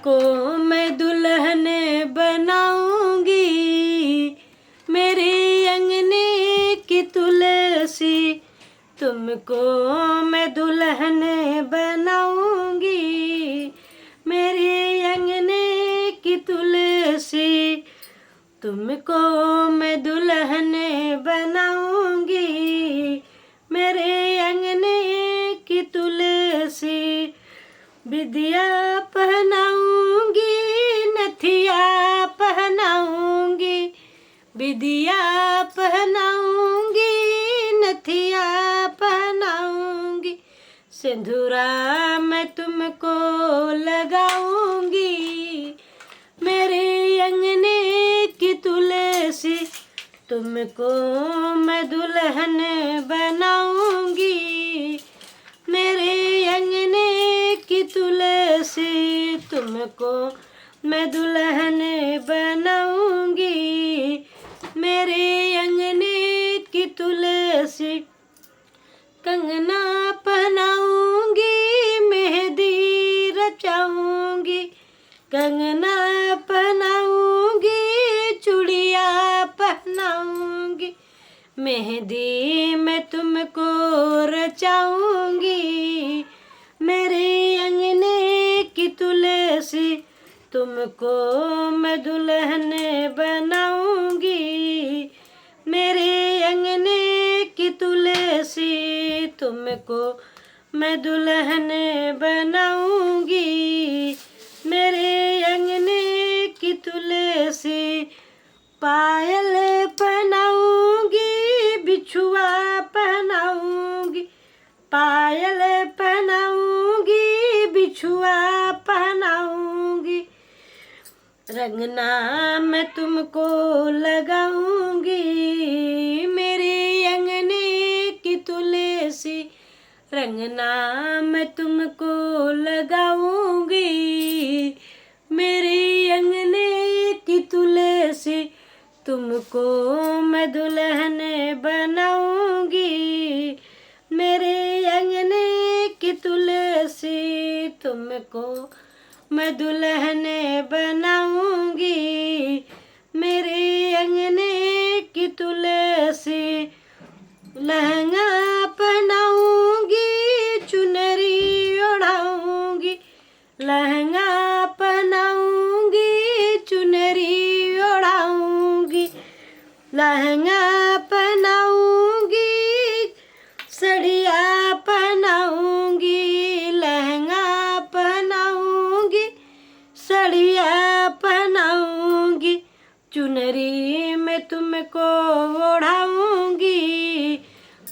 तुमको मैं दुल्हन बनाऊंगी, मेरे अंगने की तुलसी। तुमको मैं दुल्हन बनाऊंगी, मेरे अंगने की तुलसी। तुमको मैं दुल्हन बनाऊंगी, मेरे अंगने की तुलसी। बिदिया पहनाऊंगी, नथिया पहनाऊंगी, बिदिया पहनाऊंगी, नथिया पहनाऊंगी। सिंदूरा मैं तुमको लगाऊंगी, मेरे अंगने की तुलसी। तुमको मैं दुल्हन बनाऊंगी, मेरे अंगने की तुलसी। तुमको मैं दुल्हन बनाऊंगी, मेरे अंगने की तुलसी। कंगना पहनाऊंगी, मेहंदी रचाऊंगी, कंगना पहनाऊंगी, चूड़िया पहनाऊंगी। मेहंदी मैं तुमको रचाऊंगी, मेरे अंगने की तुलसी। तुमको मैं दुल्हन बनाऊंगी, मेरे अंगने की तुलसी। तुमको मैं दुल्हन बनाऊंगी, मेरे अंगने की तुलसी। पायल पहनाऊंगी, बिछुआ पहनाऊंगी, पायल पहनाऊंगी, बिछुआ पहनाऊंगी। रंगना मैं तुमको लगाऊंगी, मेरे अंगने की तुलसी। रंगना मैं तुमको लगाऊंगी, मेरे अंगने की तुलसी। तुमको मैं दुल्हन बनाऊंगी, मेरे अंगने की तुलसी। तुमको मैं दुल्हन बनाऊंगी, मेरे अंगने की तुलसी। लहंगा पहनाऊंगी, चुनरी ओढ़ाऊंगी, लहंगा पहनाऊंगी, चुनरी ओढ़ाऊंगी। लहंगा पहनाऊंगी, साड़िया पहनाऊंगी, लहंगा पहनाऊंगी, साड़िया पहनाऊंगी। चुनरी मैं तुमको ओढ़ाऊंगी,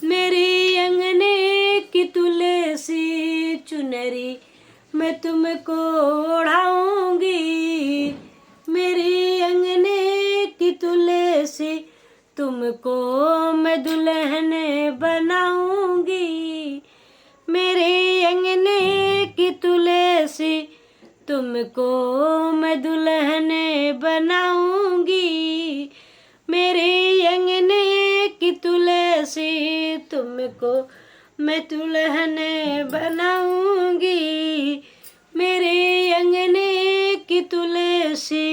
मेरे अंगने की तुलसी। चुनरी मैं तुमको ओढ़ाऊंगी, मेरे अंगने की तुलसी। तुमको मैं दुल्हन बनाऊंगी, मेरे अंगने की तुलसी। तुमको मैं दुल्हन बनाऊंगी, मेरे अंगने की तुलसी। तुमको मैं दुल्हन बनाऊंगी, मेरे अंगने की तुलसी।